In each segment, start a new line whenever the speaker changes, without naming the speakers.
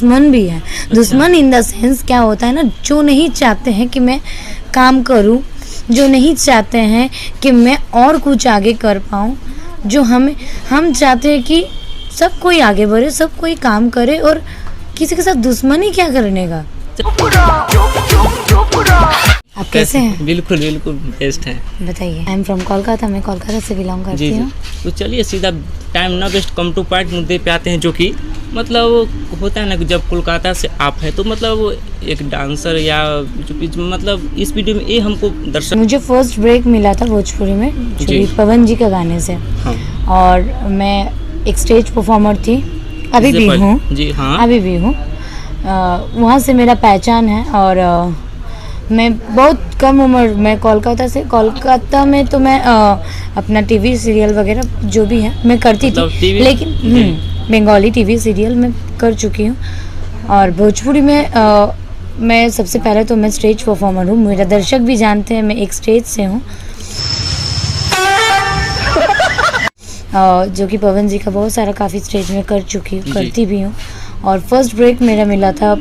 दुश्मन भी है। दुश्मन इन द सेंस क्या होता है ना, जो नहीं चाहते हैं कि मैं काम करूं, जो नहीं चाहते हैं कि मैं और कुछ आगे कर पाऊं, जो हम चाहते हैं कि सब कोई आगे बढ़े, सब कोई काम करे, और किसी के साथ दुश्मनी क्या करने का। आप कैसे हैं?
बिल्कुल बिल्कुल बेस्ट है।
बताइए। आई एम फ्रॉम कोलकाता, मैं कोलकाता से बिलोंग करती हूँ।
तो चलिए सीधा टाइम ना वेस्ट, कम टू पॉइंट मुद्दे पे आते हैं, जो कि मतलब होता है ना कि जब कोलकाता से आप है तो मतलब एक डांसर या मतलब इस वीडियो में ये हमको दर्शक,
मुझे फर्स्ट ब्रेक मिला था भोजपुरी में
जी।
पवन जी के गाने से।
हाँ।
और मैं एक स्टेज परफॉर्मर थी, अभी भी हूँ
जी। हाँ,
अभी भी हूँ। वहाँ से मेरा पहचान है। और मैं बहुत कम उम्र में कोलकाता में तो मैं अपना टीवी सीरियल वगैरह जो भी है मैं करती
मतलब
थी, लेकिन बंगाली टीवी सीरियल मैं कर चुकी हूँ। और भोजपुरी में मैं सबसे पहले तो मैं स्टेज परफॉर्मर हूँ, मेरा दर्शक भी जानते हैं मैं एक स्टेज से हूँ। जो कि पवन जी का बहुत सारा काफ़ी स्टेज में कर चुकी हूँ, करती भी हूँ। और फर्स्ट ब्रेक मेरा मिला था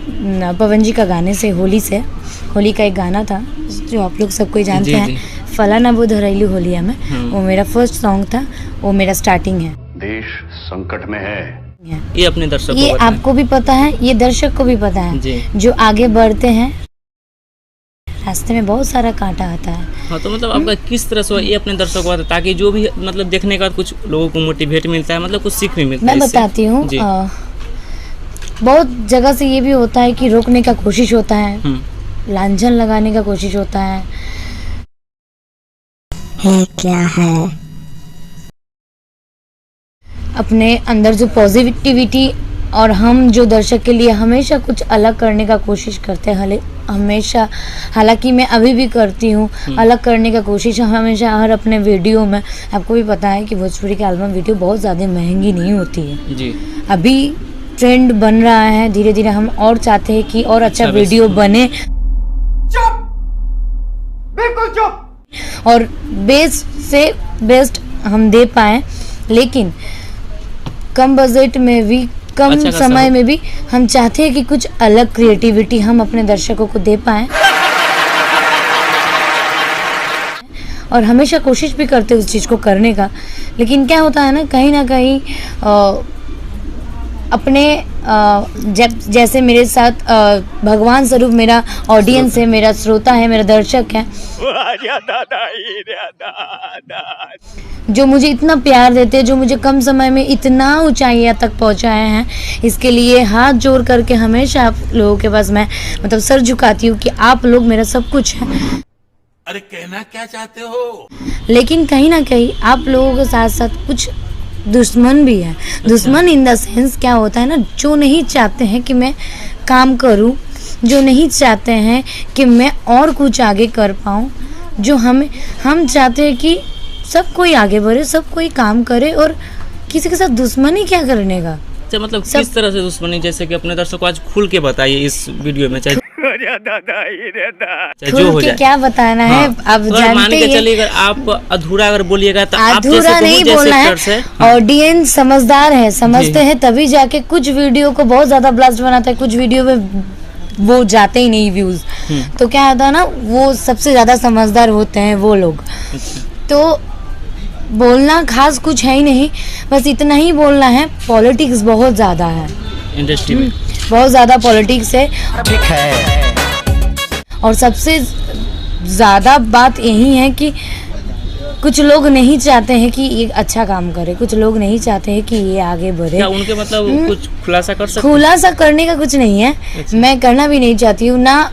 पवन जी का गाने से, होली का एक गाना था जो आप लोग सब कोई जानते हैं, फलाना वो धरैलू होलिया में। वो मेरा फर्स्ट सॉन्ग था, वो मेरा स्टार्टिंग है।
देश संकट में है,
ये अपने दर्शकों
ये
को
आपको भी पता है, ये दर्शक को भी पता है।
जी।
जो आगे बढ़ते हैं रास्ते में बहुत सारा कांटा आता है।
हाँ, तो मतलब आपका किस तरह से ये अपने दर्शकों को आता है, ताकि जो भी मतलब देखने का कुछ लोगों को मोटिवेट मिलता है, मतलब कुछ सीख भी मिलता है।
मैं बताती हूँ, बहुत जगह से ये भी होता है कि रोकने का कोशिश होता है, लांछन लगाने का कोशिश होता है क्या है अपने अंदर जो पॉजिटिविटी, और हम जो दर्शक के लिए हमेशा कुछ अलग करने का कोशिश करते हैं, हमेशा, हालांकि मैं अभी भी करती हूँ अलग करने का कोशिश हमेशा हर अपने वीडियो में। आपको भी पता है कि भोजपुरी की एल्बम वीडियो बहुत ज़्यादा महंगी नहीं होती है जी। अभी ट्रेंड बन रहा है धीरे धीरे, हम और चाहते हैं कि और अच्छा वीडियो बने। चुप, बिल्कुल चुप। और बेस्ट से बेस्ट हम दे पाए, लेकिन कम बजट में भी, कम समय में भी हम चाहते हैं कि कुछ अलग क्रिएटिविटी हम अपने दर्शकों को दे पाएं। और हमेशा कोशिश भी करते उस चीज़ को करने का, लेकिन क्या होता है ना कहीं अपने जैसे मेरे साथ भगवान स्वरूप मेरा ऑडियंस है, मेरा श्रोता है, मेरा दर्शक है, जो मुझे इतना प्यार देते हैं, जो मुझे कम समय में इतना ऊंचाइयां तक पहुंचाए हैं। इसके लिए हाथ जोड़ करके हमेशा आप लोगों के पास मैं मतलब सर झुकाती हूँ कि आप लोग मेरा सब कुछ है।
अरे कहना क्या चाहते हो?
लेकिन कहीं ना कहीं आप लोगों के साथ साथ कुछ दुश्मन भी है। दुश्मन इन द सेंस क्या होता है ना, जो नहीं चाहते हैं कि मैं काम करूं, जो नहीं चाहते हैं कि मैं और कुछ आगे कर पाऊं, जो हम चाहते हैं कि सब कोई आगे बढ़े, सब कोई काम करे, और किसी के साथ दुश्मनी क्या करने का।
मतलब किस तरह से दुश्मनी, जैसे कि अपने दर्शकों को आज खुल के बताइए इस वीडियो में, चाहे जो हो जाए।
क्या बताना है, आप जानते हैं।
चलिए अगर आप अधूरा अगर बोलिएगा तो
अधूरा नहीं बोलना है। ऑडियंस समझदार है, समझते हैं तभी जाके कुछ वीडियो को बहुत ज्यादा ब्लास्ट बनाता है, कुछ वीडियो में वो जाते ही नहीं व्यूज। तो क्या होता है ना, वो सबसे ज्यादा समझदार होते हैं वो लोग। तो बोलना खास कुछ है ही नहीं, बस इतना ही बोलना है। पॉलिटिक्स बहुत ज्यादा है
इंडस्ट्री में,
बहुत ज्यादा पॉलिटिक्स है, ठीक है। और सबसे ज्यादा बात यही है कि कुछ लोग नहीं चाहते हैं कि ये अच्छा काम करे, कुछ लोग नहीं चाहते हैं कि ये आगे बढ़े।
क्या उनके मतलब कुछ खुलासा कर सकते?
खुलासा करने का कुछ नहीं है, मैं करना भी नहीं चाहती हूँ, ना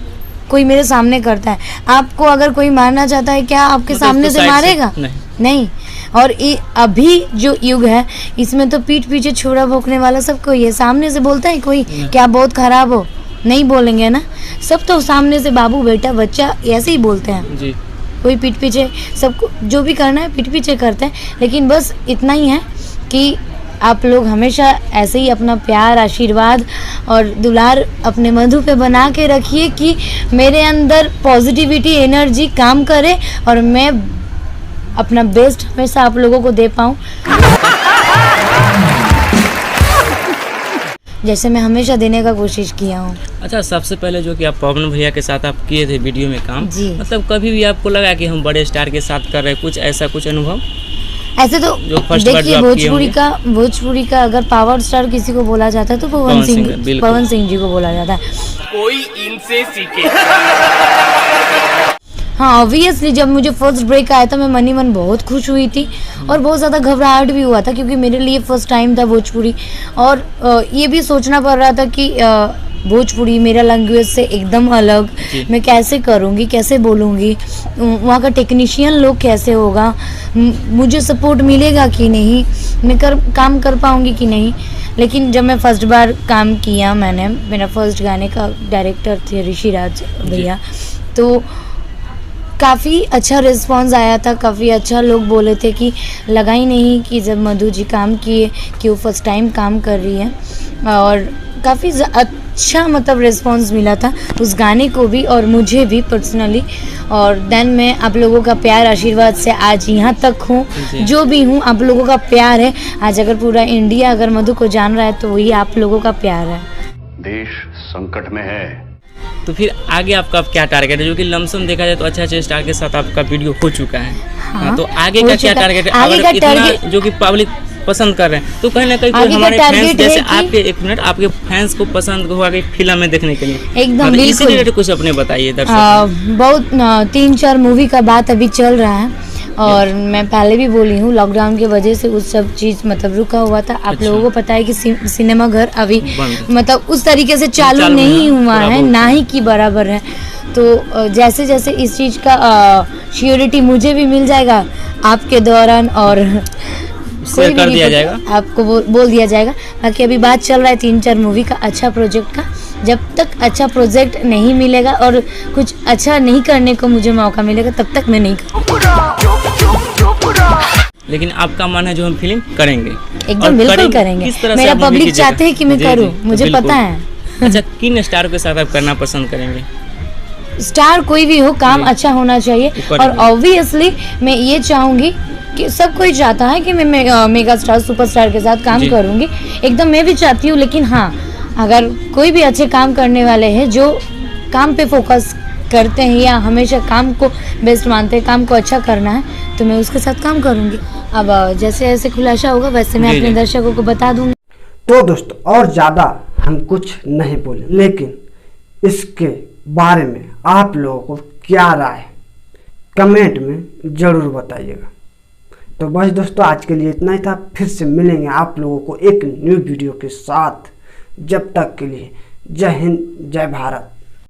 कोई मेरे सामने करता है। आपको अगर कोई मारना चाहता है, क्या आपके सामने से मारेगा? नहीं। और अभी जो युग है, इसमें तो पीठ पीछे छुरा भोंकने वाला सब कोई है। सामने से बोलता है कोई क्या बहुत खराब हो, नहीं बोलेंगे ना। सब तो सामने से बाबू बेटा बच्चा ऐसे ही बोलते हैं जी। कोई पीठ पीछे, सबको जो भी करना है पीठ पीछे करते हैं। लेकिन बस इतना ही है कि आप लोग हमेशा ऐसे ही अपना प्यार, आशीर्वाद और दुलार अपने मधु पे बना के रखिए कि मेरे अंदर पॉजिटिविटी, एनर्जी काम करे और मैं अपना बेस्ट हमेशा आप लोगों को दे पाऊँ। जैसे मैं हमेशा देने का कोशिश किया हूँ।
अच्छा, सबसे पहले जो कि आप पवन भैया के साथ आप किए थे वीडियो में काम,
जी।
मतलब कभी भी आपको लगा कि हम बड़े स्टार के साथ कर रहे हैं, कुछ ऐसा कुछ अनुभव?
ऐसे तो देखिए, भोजपुरी का अगर पावर स्टार किसी को बोला जाता है तो पवन सिंह जी को बोला जाता है।
कोई इनसे सीखे।
हाँ, ऑब्वियसली जब मुझे फर्स्ट ब्रेक आया था मैं मनी मन बहुत खुश हुई थी और बहुत ज़्यादा घबराहट भी हुआ था, क्योंकि मेरे लिए फर्स्ट टाइम था भोजपुरी। और ये भी सोचना पड़ रहा था कि भोजपुरी मेरा लैंग्वेज से एकदम अलग, मैं कैसे करूँगी, कैसे बोलूँगी, वहाँ का टेक्नीशियन लोग कैसे होगा, मुझे सपोर्ट मिलेगा कि नहीं, मैं काम कर पाऊँगी कि नहीं। लेकिन जब मैं फर्स्ट बार काम किया, मेरा फर्स्ट गाने का डायरेक्टर थे ऋषिराज भैया, तो काफ़ी अच्छा रिस्पांस आया था, काफ़ी अच्छा लोग बोले थे कि लगा ही नहीं कि जब मधु जी काम किए कि वो फर्स्ट टाइम काम कर रही है। और काफ़ी अच्छा मतलब रिस्पांस मिला था उस गाने को भी और मुझे भी पर्सनली। और देन मैं आप लोगों का प्यार आशीर्वाद से आज यहाँ तक हूँ, जो भी हूँ आप लोगों का प्यार है। आज अगर पूरा इंडिया अगर मधु को जान रहा है तो वही आप लोगों का प्यार है।
देश संकट में है।
तो फिर आगे आपका क्या टारगेट है? जो कि लमसम देखा जाए तो अच्छे स्टार के साथ आपका वीडियो हो चुका है। हाँ, तो आगे का क्या टारगेट है? अगर इतना जो कि पब्लिक पसंद कर रहे हैं तो कहीं ना कहीं कोई हमारे फैंस जैसे आपके, एक मिनट, आपके फैंस को पसंद होगा कि फिल्म में देखने के लिए
एकदम बिल्कुल।
इसी रिलेटेड कुछ अपने बताइए दर्शकों।
बहुत 3-4 मूवी का बात अभी चल रहा है और मैं पहले भी बोली हूँ, लॉकडाउन की वजह से उस सब चीज़ मतलब रुका हुआ था। आप लोगों को पता है कि सिनेमा घर अभी मतलब उस तरीके से चालू नहीं हुआ है, ना ही की बराबर है। तो जैसे जैसे इस चीज़ का श्योरिटी मुझे भी मिल जाएगा आपके दौरान और
शेयर कर दिया जाएगा,
आपको बोल दिया जाएगा। बाकी अभी बात चल रहा है 3-4 मूवी का अच्छा प्रोजेक्ट का। जब तक अच्छा प्रोजेक्ट नहीं मिलेगा और कुछ अच्छा नहीं करने को मुझे मौका मिलेगा तब तक मैं नहीं करूँगी।
लेकिन आपका मन है जो हम फिल्म करेंगे,
एकदम बिल्कुल करेंगे। मेरा पब्लिक चाहते हैं कि मैं करूँ, मुझे पता है।
अच्छा, किन स्टार के साथ आप करना पसंद करेंगे?
स्टार कोई भी हो, काम अच्छा होना चाहिए। और ऑब्वियसली मैं ये चाहूँगी कि सब कोई चाहता है कि मैं मेगा स्टार सुपरस्टार के साथ काम करूँगी, एकदम मैं भी चाहती हूँ। लेकिन हाँ, अगर कोई भी अच्छे काम करने वाले हैं जो काम पे फोकस करते हैं या हमेशा काम को बेस्ट मानते हैं, काम को अच्छा करना है, तो मैं उसके साथ काम करूँगी। अब जैसे जैसे खुलासा होगा वैसे मैं अपने दर्शकों को बता दूँगी।
तो दोस्तों, और ज़्यादा हम कुछ नहीं बोले, लेकिन इसके बारे में आप लोगों को क्या राय कमेंट में ज़रूर बताइएगा। तो बस दोस्तों, आज के लिए इतना ही था। फिर से मिलेंगे आप लोगों को एक न्यू वीडियो के साथ। जब तक के लिए जय हिंद, जय भारत।